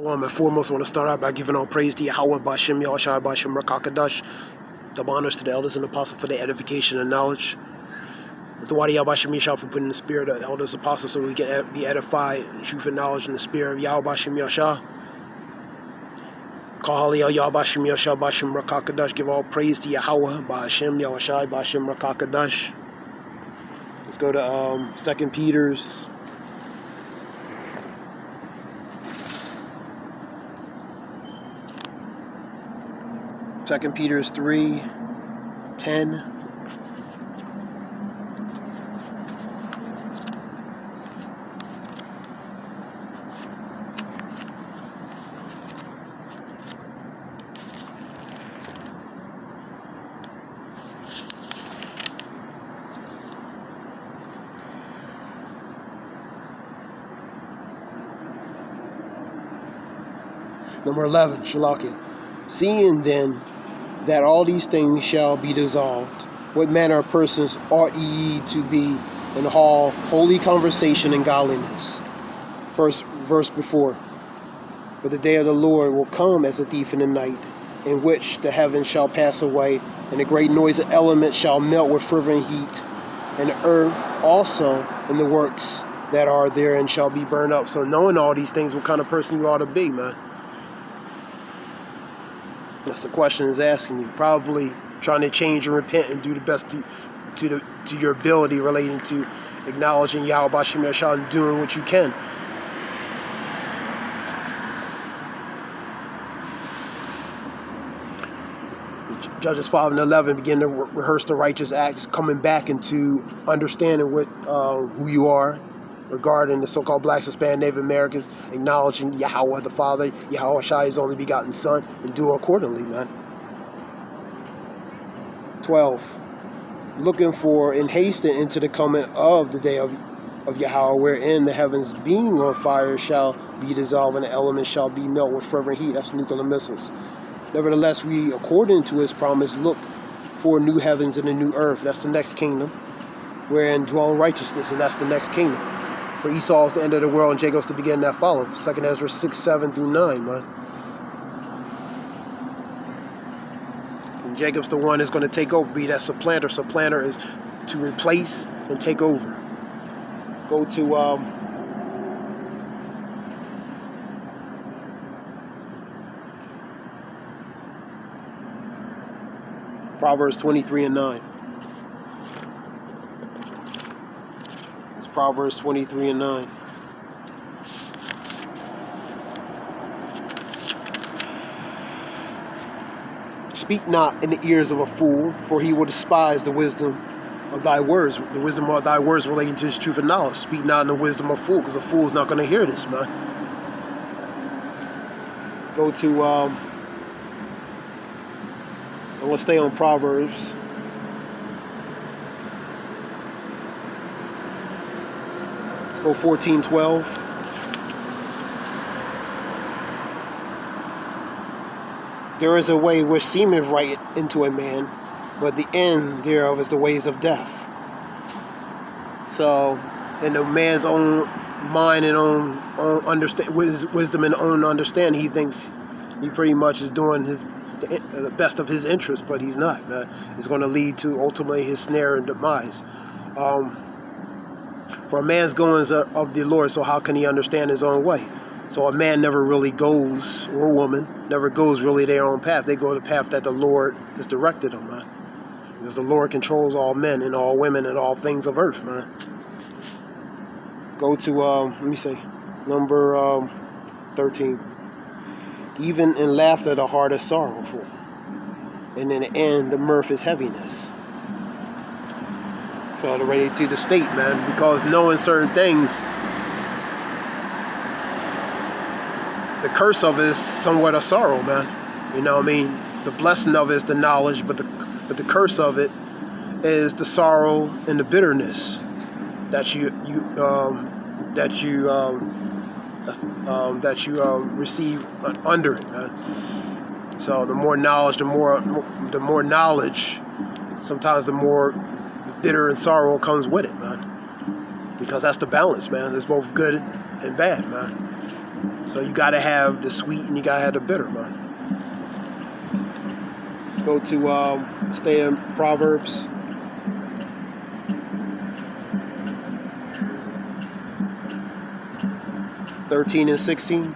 And foremost, I want to start out by giving all praise to Yahweh, Bashem, Yahushua, Bashem, Rakakadash. Double honors to the elders and apostles for their edification and knowledge. With the Wadi Yahweh Bashem Yahshua for putting the spirit of the elders and apostles so we can be edified in truth and knowledge in the spirit of Yahweh Bashem Yahshua. Kahali Yahweh Bashem Yahshua, Bashem, Rakakadash. Give all praise to Yahweh, Bashem, Yahushua, Bashem, Rakakadash. Let's go to 2 Peter's. Second Peter's 3:10. Number 11, Shalakia. Seeing then that all these things shall be dissolved, what manner of persons ought ye to be in all holy conversation and godliness? First verse before. But the day of the Lord will come as a thief in the night, in which the heavens shall pass away, and the great noise of elements shall melt with fervent heat, and the earth also and the works that are therein shall be burned up. So knowing all these things, what kind of person you ought to be, man? That's the question is asking you. Probably trying to change and repent and do the best to your ability relating to acknowledging Yahweh Bashem Yahshua and doing what you can. Judges 5 and 11 begin to rehearse the righteous acts, coming back into understanding what who you are, regarding the so-called blacks, Hispanic, Native Americans, acknowledging Yahweh the Father, Yahweh Shai, his only begotten Son, and do accordingly, man. 12. Looking for and hasten into the coming of the day of Yahweh, wherein the heavens being on fire shall be dissolved, and the elements shall be melt with fervent heat. That's nuclear missiles. Nevertheless, we, according to his promise, look for new heavens and a new earth. That's the next kingdom, wherein dwell righteousness, and that's the next kingdom. For Esau is the end of the world, and Jacob's the beginning that follow. 2 Ezra 6:7-9, man. And Jacob's the one that's going to take over, be that supplanter. Supplanter is to replace and take over. Go to Proverbs 23:9. Proverbs 23:9. Speak not in the ears of a fool, for he will despise the wisdom of thy words. The wisdom of thy words relating to his truth and knowledge. Speak not in the wisdom of a fool, because a fool is not going to hear this, man. Go to, I want to stay on Proverbs. Go 14:12. There is a way which seemeth right into a man, but the end thereof is the ways of death. So, in the man's own mind and own wisdom and own understanding, he thinks he pretty much is doing the best of his interest, but he's not, man. It's going to lead to ultimately his snare and demise. For a man's goings of the Lord, so how can he understand his own way? So a man never really goes, or a woman, never goes really their own path. They go the path that the Lord has directed them, man. Because the Lord controls all men and all women and all things of earth, man. Go to, let me see, number 13. Even in laughter the heart is sorrowful, and in the end the mirth is heaviness. So to relate to the state, man, because knowing certain things, the curse of it is somewhat a sorrow, man. You know what I mean? The blessing of it is the knowledge, but the curse of it is the sorrow and the bitterness that you receive under it, man. So the more knowledge, the more knowledge, sometimes the more bitter and sorrow comes with it, man. Because that's the balance, man. It's both good and bad, man. So you got to have the sweet and you got to have the bitter, man. Go to, stay in Proverbs. (13 and 16).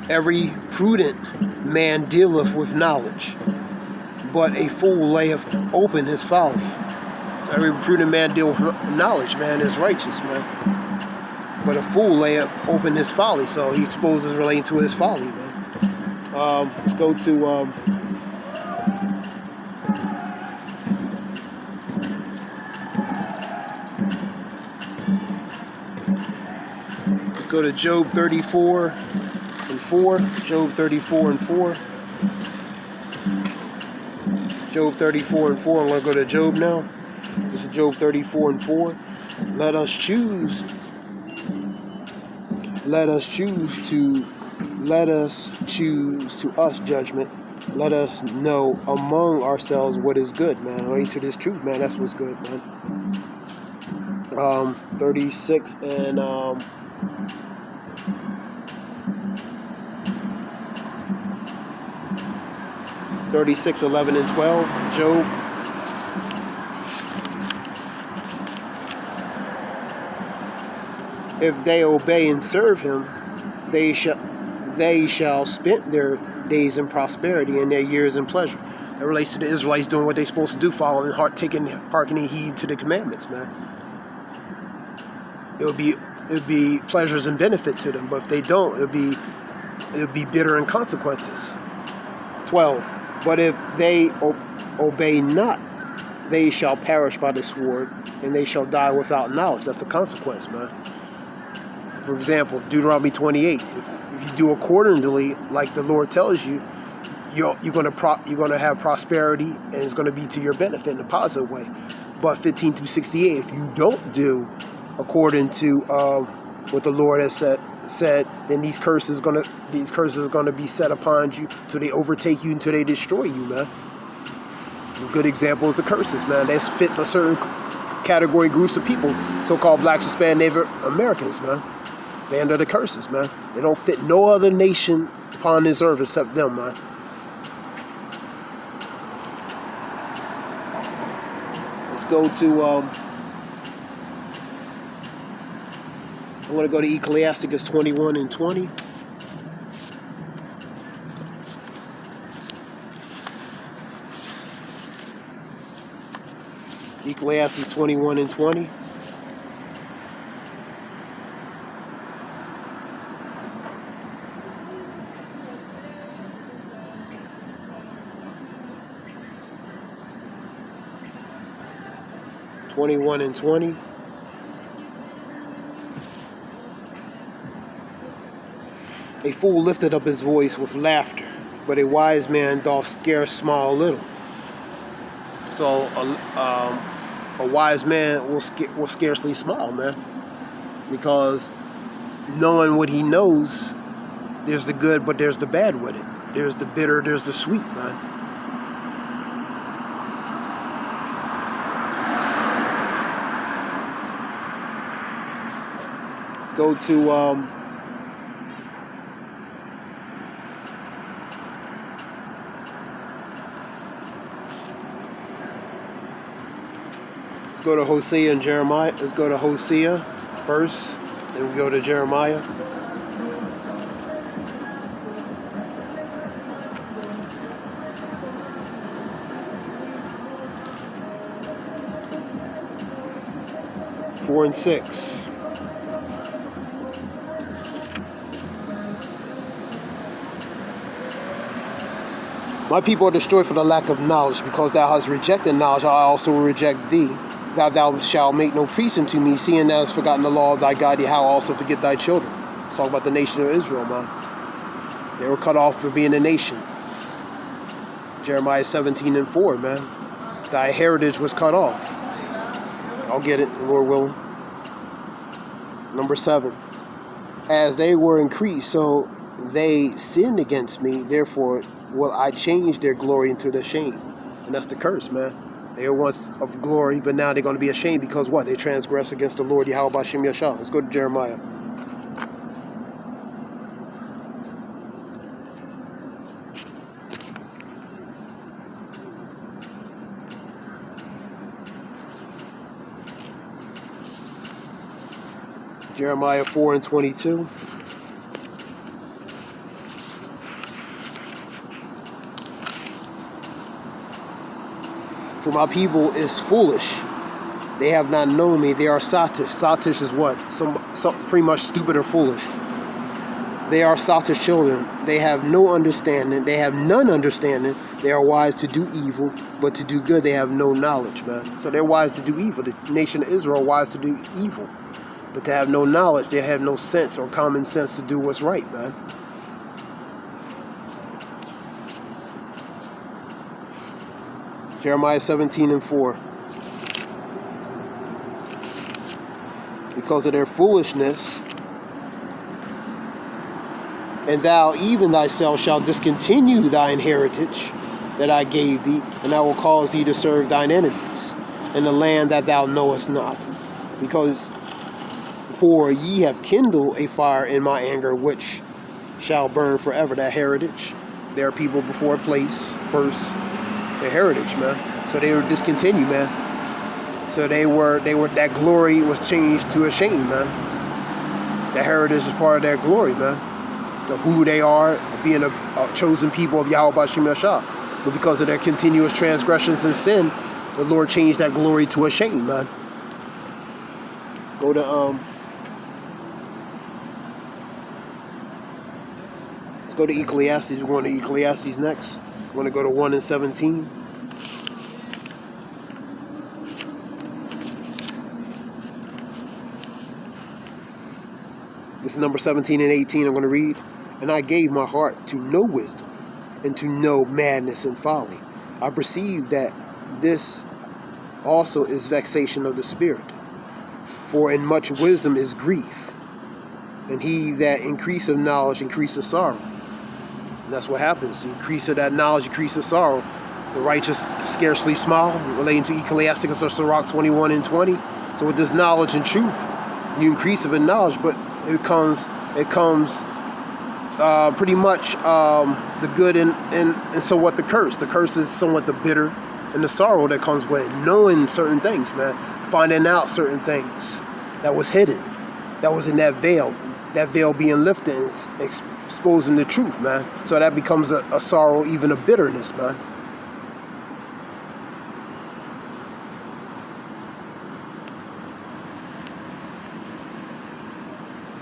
Every prudent man dealeth with knowledge, but a fool layeth open his folly. Every prudent man dealeth with knowledge, man, is righteous, man. But a fool layeth open his folly, so he exposes relating to his folly, man. Let's go to Job 34 and 4. Job 34 and 4. Job 34 and 4. I'm going to go to Job now. This is Job 34 and 4. Let us choose to us judgment. Let us know among ourselves what is good, man. According to this truth, man, that's what's good, man. 36 and 36, 11 and 12. Job. If they obey and serve him, they shall spend their days in prosperity and their years in pleasure. That relates to the Israelites doing what they're supposed to do, following, hearkening heed to the commandments, man. It would be pleasures and benefit to them, but if they don't, it would be bitter and consequences. 12. But if they obey not, they shall perish by the sword, and they shall die without knowledge. That's the consequence, man. For example, Deuteronomy 28. If you do accordingly, like the Lord tells you, you're going to have prosperity, and it's going to be to your benefit in a positive way. But 15 through 68, if you don't do according to what the Lord has said, then these curses are going to be set upon you till they overtake you, until they destroy you, man. A good example is the curses, man. That fits a certain category, groups of people, so-called blacks, Hispanic, Native Americans, man. They under the curses, man. They don't fit no other nation upon this earth except them, man. Let's go to, I want to go to Ecclesiasticus 21 and 20. Ecclesiastes 21 and 20. A fool lifted up his voice with laughter, but a wise man doth scarce smile a little. So a wise man will scarcely smile, man, because knowing what he knows, there's the good, but there's the bad with it. There's the bitter, there's the sweet, man. Go to let's go to Hosea and Jeremiah. Let's go to Hosea first, then we go to Jeremiah. Four and 6. My people are destroyed for the lack of knowledge. Because thou hast rejected knowledge, I also will reject thee. Thou shalt make no priest unto me, seeing thou hast forgotten the law of thy God, how also forget thy children. Let's talk about the nation of Israel, man. They were cut off for being a nation. Jeremiah 17 and 4, man. Thy heritage was cut off. I'll get it, Lord willing. Number 7. As they were increased, so they sinned against me, therefore will I change their glory into their shame. And that's the curse, man. They were once of glory, but now they're going to be ashamed because what? They transgress against the Lord Yahweh B'Shem Yashah. Let's go to Jeremiah. Jeremiah 4:22. For my people is foolish. They have not known me. They are sottish. Sottish is what? Some pretty much stupid or foolish. They are sottish children. They have no understanding. They have none understanding. They are wise to do evil, but to do good they have no knowledge, man. So they're wise to do evil. The nation of Israel are wise to do evil. But they have no knowledge, they have no sense or common sense to do what's right, man. Jeremiah 17:4. Because of their foolishness, and thou even thyself shalt discontinue thine heritage that I gave thee, and I will cause thee to serve thine enemies in the land that thou knowest not. Because for ye have kindled a fire in my anger, which shall burn forever. That heritage. There are people before a place first. Their heritage, man. So they were discontinued, man. So they were that glory was changed to a shame, man. That heritage is part of their glory, man. Of who they are, being a chosen people of Yahweh B'Shem Yashah. But because of their continuous transgressions and sin, the Lord changed that glory to a shame, man. Go to Go to Ecclesiastes. We're going to Ecclesiastes next. We're going to go to 1:17. This is number 17 and 18. I'm going to read. And I gave my heart to know wisdom and to know madness and folly. I perceive that this also is vexation of the spirit. For in much wisdom is grief, and he that increaseth knowledge increaseth sorrow. And that's what happens. You increase of that knowledge, increase of sorrow. The righteous scarcely smile, relating to Ecclesiasticus or Sirach 21:20. So with this knowledge and truth, you increase of in knowledge, but it comes pretty much the good and somewhat the curse. The curse is somewhat the bitter and the sorrow that comes with knowing certain things, man. Finding out certain things that was hidden, that was in that veil being lifted and exposing the truth, man. So that becomes a sorrow, even a bitterness, man.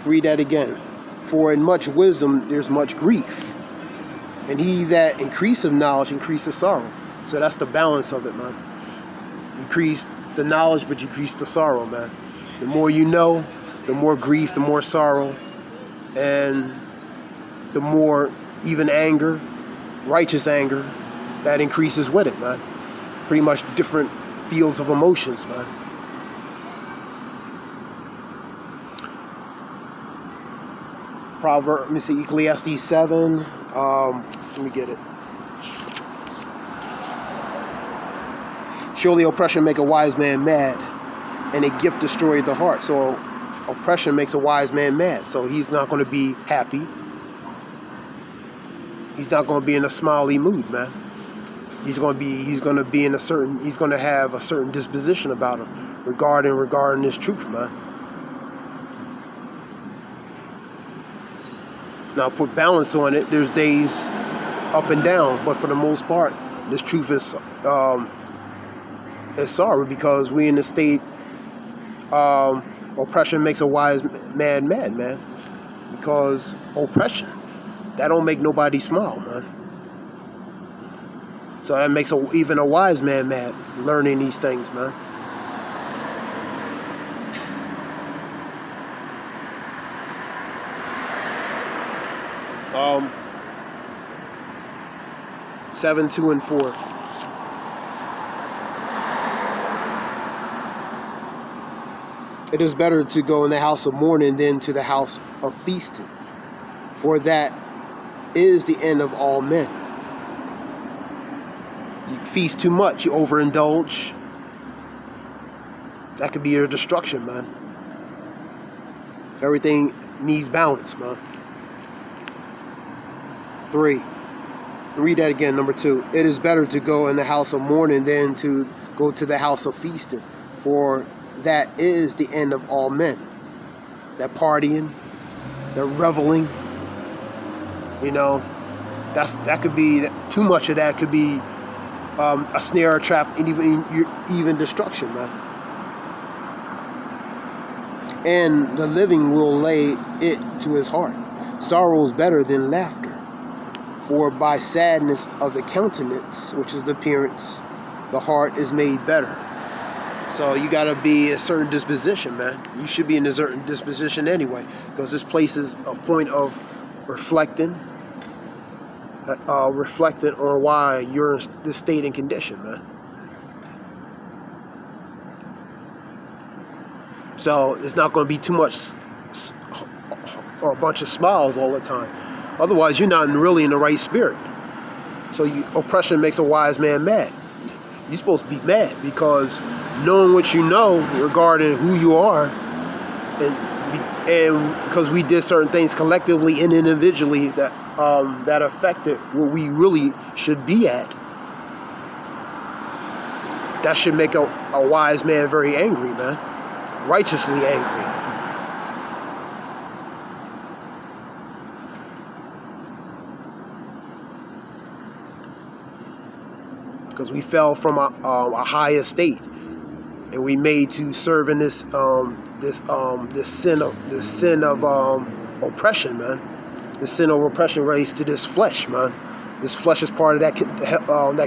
Read that again. For in much wisdom there's much grief, and he that increaseth knowledge increaseth sorrow. So that's the balance of it, man. Increase the knowledge, but decrease the sorrow, man. The more you know, the more grief, the more sorrow, and the more even anger, righteous anger, that increases with it, man. Pretty much different fields of emotions, man. Let me see, Ecclesiastes 7. Let me get it. Surely oppression make a wise man mad, and a gift destroyeth the heart. So oppression makes a wise man mad. So he's not going to be happy. He's not going to be in a smiley mood, man. He's going to have a certain disposition about him regarding this truth, man. Now put balance on it. There's days up and down, but for the most part, this truth is sorrow, because we in the state. Oppression makes a wise man mad, man. Because oppression, that don't make nobody smile, man. So that makes even a wise man mad, learning these things, man. Um, 7, 2, and 4. It is better to go in the house of mourning than to the house of feasting, for that is the end of all men. You feast too much, you overindulge. That could be your destruction, man. Everything needs balance, man. 3. Read that again, number 2. It is better to go in the house of mourning than to go to the house of feasting, for that is the end of all men. That partying, that reveling, that could be, too much of that could be a snare, a trap, and even destruction, man. And the living will lay it to his heart. Sorrow is better than laughter, for by sadness of the countenance, which is the appearance, the heart is made better. So you got to be a certain disposition, man. You should be in a certain disposition anyway, because this place is a point of reflecting on why you're in this state and condition, man. So it's not going to be too much, a bunch of smiles all the time. Otherwise, you're not really in the right spirit. So oppression makes a wise man mad. You're supposed to be mad because knowing what you know regarding who you are, and because we did certain things collectively and individually that affected where we really should be at, that should make a wise man very angry, man. Righteously angry. Because we fell from a high estate, and we made to serve in this sin of oppression, man. The sin of oppression raised to this flesh, man. This flesh is part of that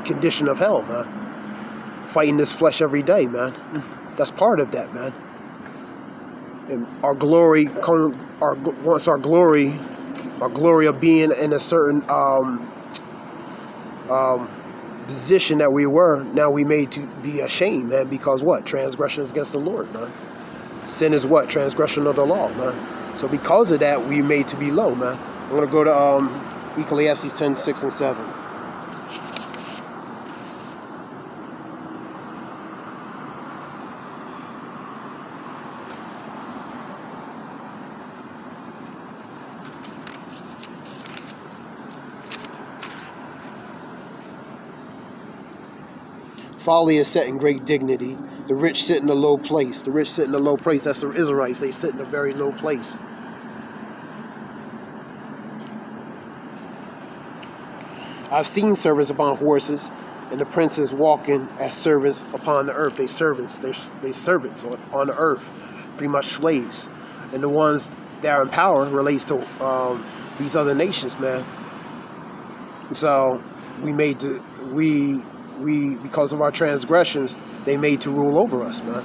condition of hell, man. Fighting this flesh every day, man. That's part of that, man. And our glory of being in a certain position that we were, now we made to be ashamed, man, because what? Transgression is against the Lord, man. Sin is what? Transgression of the law, man. So because of that, we made to be low, man. I'm going to go to Ecclesiastes 10, 6, and 7. Folly is set in great dignity. The rich sit in a low place. The rich sit in a low place. That's the Israelites. They sit in a very low place. I've seen servants upon horses, and the princes walking as servants upon the earth. They servants on the earth, pretty much slaves. And the ones that are in power relates to these other nations, man. So we because of our transgressions, they made to rule over us, man.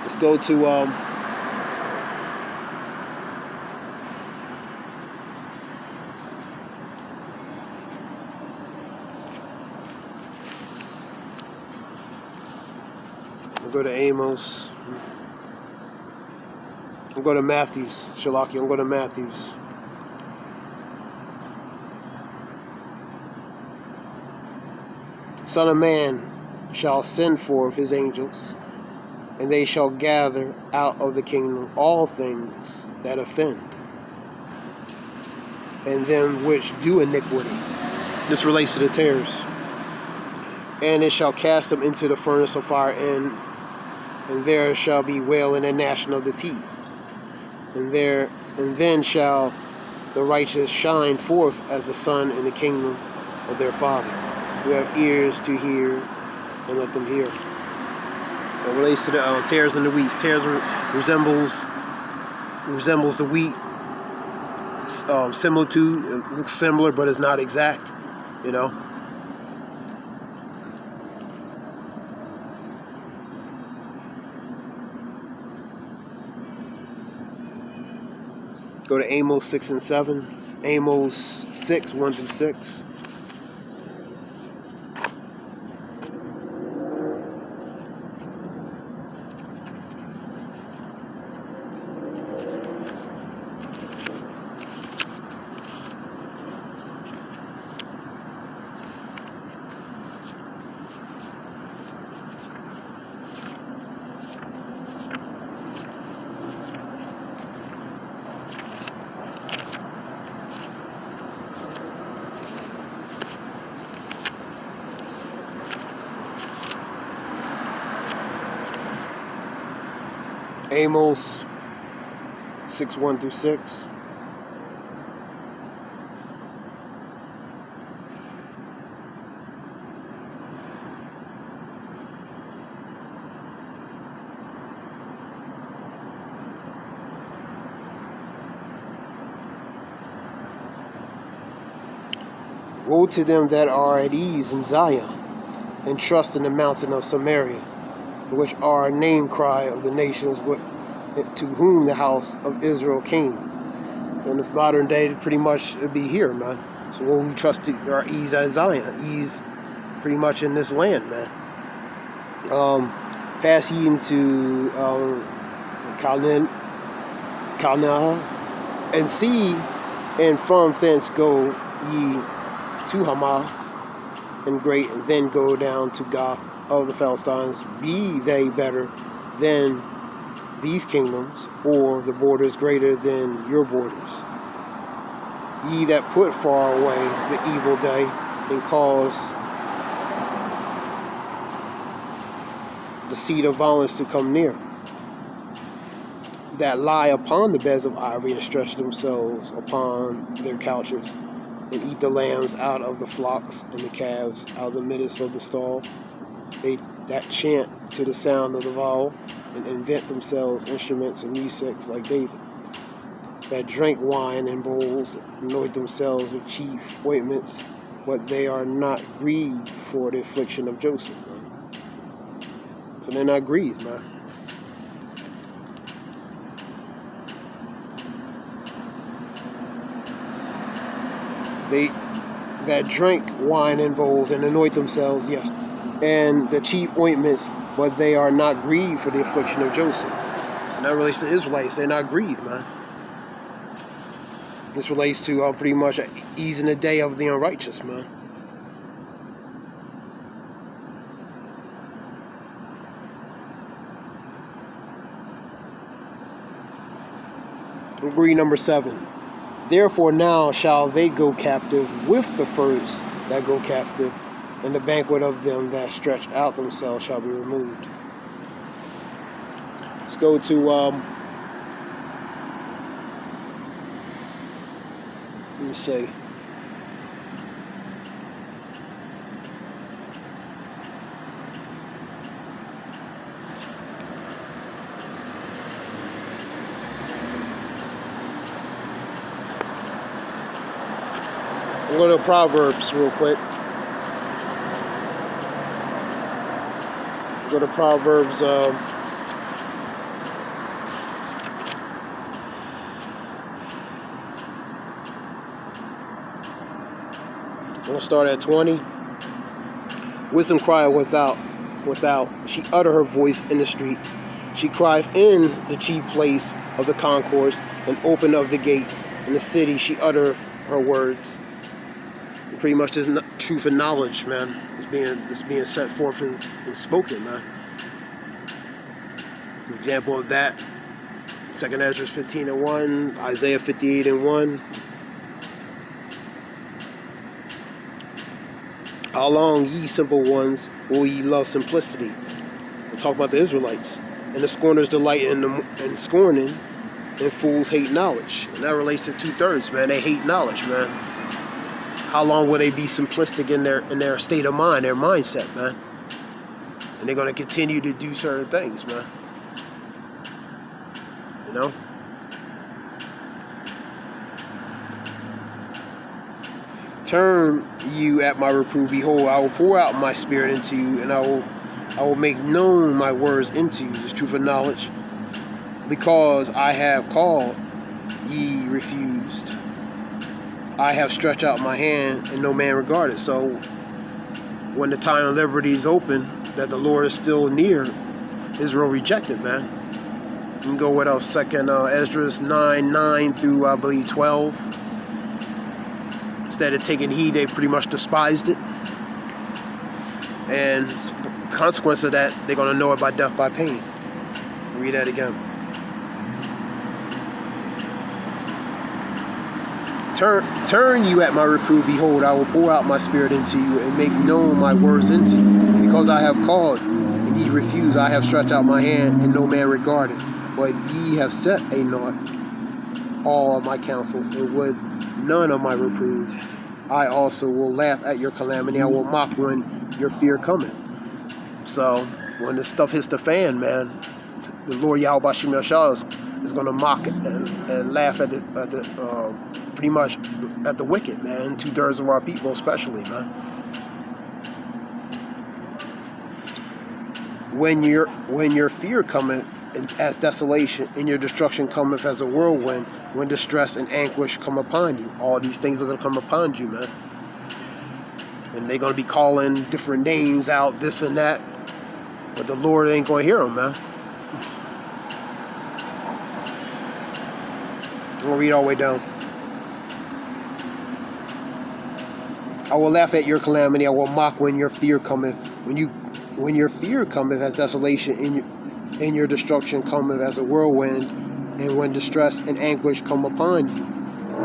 Let's go to we'll go to Amos. I'll go to Matthews. Shalaki, I'll go to Matthews. Son of man shall send forth his angels, and they shall gather out of the kingdom all things that offend, and them which do iniquity. This relates to the tares. And it shall cast them into the furnace of fire, and there shall be wailing and gnashing of the teeth. And then shall the righteous shine forth as the sun in the kingdom of their Father. Who have ears to hear, and let them hear. It relates to the tares and the wheat. Tares resembles the wheat. Similitude. It looks similar, but it's not exact. Go to Amos 6 and 7. Amos 6, 1 through 6. Amos 6:1-6. Woe to them that are at ease in Zion, and trust in the mountain of Samaria, which are a name cry of the nations to whom the house of Israel came. In the modern day, pretty much it'd be here, man. So woe who trust or ease at Zion, ease pretty much in this land, man. Pass ye into Canaan, and see, and from thence go ye to Hamath and great, and then go down to Goth of the Philistines. Be they better than these kingdoms, or the borders greater than your borders? Ye that put far away the evil day, and cause the seat of violence to come near, that lie upon the beds of ivory, and stretch themselves upon their couches, and eat the lambs out of the flocks, and the calves out of the midst of the stall. They that chant to the sound of the viol, and invent themselves instruments of music like David. That drink wine in bowls, anoint themselves with chief ointments, but they are not grieved for the affliction of Joseph, man. So they're not grieved, man. They that drink wine in bowls and anoint themselves, yes, and the chief ointments, but they are not grieved for the affliction of Joseph. And that relates to Israelites. They're not grieved, man. This relates to pretty much easing the day of the unrighteous, man. We'll read number 7. Therefore now shall they go captive with the first that go captive, and the banquet of them that stretch out themselves shall be removed. Let's go to let me see. We'll go to Proverbs real quick. Go to Proverbs. I'm going to start at 20. Wisdom crieth without. She utter her voice in the streets. She crieth in the chief place of the concourse, and open of the gates. In the city she uttereth her words. Pretty much this truth and knowledge, man, is being set forth and spoken, man. An example of that, 2 Ezra 15:1, Isaiah 58:1. How long, ye simple ones, will ye love simplicity? We'll talk about the Israelites. And the scorners delight in scorning, and fools hate knowledge. And that relates to 2/3, man. They hate knowledge, man. How long will they be simplistic in their state of mind, their mindset, man? And they're going to continue to do certain things, man. You know? Turn you at my reproof. Behold, I will pour out my spirit into you, and I will make known my words into you, this truth of knowledge. Because I have called, ye refused. I have stretched out my hand, and no man regarded. So when the time of liberty is open, that the Lord is still near, Israel rejected, man. You can go what else? 2 Ezra 9 through, I believe, 12. Instead of taking heed, they pretty much despised it. And the consequence of that, they're going to know it by death by pain. Read that again. Turn you at my reproof. Behold, I will pour out my spirit into you, and make known my words into you. Because I have called, and ye refuse. I have stretched out my hand, and no man regarded. but ye have set a naught all of my counsel, and would none of my reproof. I also will laugh at your calamity. I will mock when your fear cometh. So when this stuff hits the fan, man, the Lord Yahweh Bashim Yashah is going to mock and laugh at the pretty much at the wicked, man. 2/3 of our people, especially, man. When your fear cometh as desolation, and your destruction cometh as a whirlwind, when distress and anguish come upon you. All these things are going to come upon you, man. And they're going to be calling different names out, this and that. But the Lord ain't going to hear them, man. I'm going to read all the way down. I will laugh at your calamity. I will mock when your fear cometh. When your fear cometh as desolation, and your destruction cometh as a whirlwind, and when distress and anguish come upon you.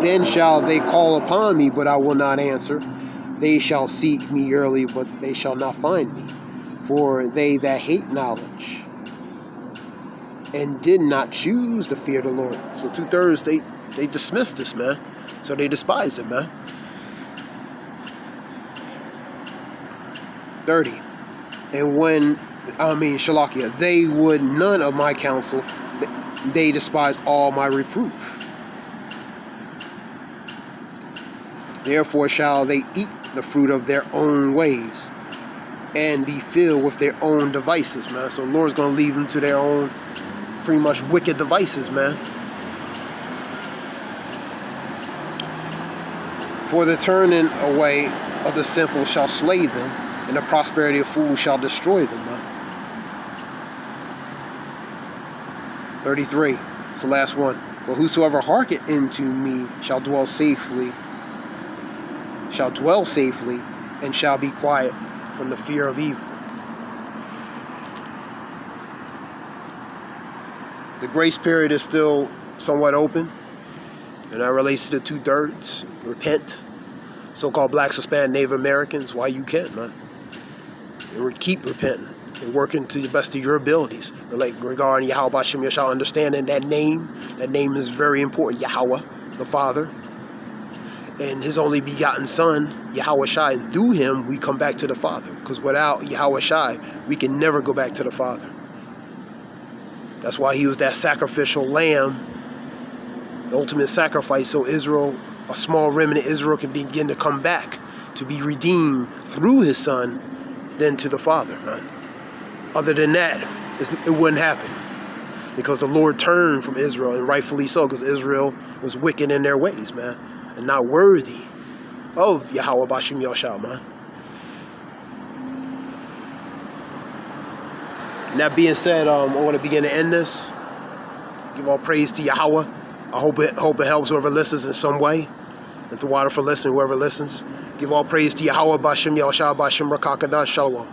Then shall they call upon me, but I will not answer. They shall seek me early, but they shall not find me. For they that hate knowledge and did not choose to fear the Lord. So 2/3, they dismissed this, man. So they despised it, man. 30. And when, Shalakia, they would none of my counsel, they despised all my reproof. Therefore shall they eat the fruit of their own ways, and be filled with their own devices, man. So the Lord's going to leave them to their own, pretty much wicked devices, man. For the turning away of the simple shall slay them, and the prosperity of fools shall destroy them, man. 33, it's the last one. But whosoever hearkeneth unto me shall dwell safely, and shall be quiet from the fear of evil. The grace period is still somewhat open, and that relates to the 2/3. Repent. So-called blacks, Hispanic, Native Americans, why you can, man. And keep repenting and working to the best of your abilities. Regarding Yahweh Bashim Yashah, understanding that name is very important. Yahweh, the Father, and His only begotten Son, Yahweh Shai. And through Him, we come back to the Father. Because without Yahweh Shai, we can never go back to the Father. That's why He was that sacrificial lamb, the ultimate sacrifice, so Israel, a small remnant of Israel, can begin to come back to be redeemed through His Son, then to the Father, man. Other than that, it wouldn't happen, because the Lord turned from Israel, and rightfully so, because Israel was wicked in their ways, man, and not worthy of Yahweh Bashim Yashah, man. And that being said, I want to begin to end this. Give all praise to Yahweh. I hope it helps whoever listens in some way. And to water for listening, whoever listens. Give all praise to Yahweh Bashim Yashah Bashim Rakakadah Shalom.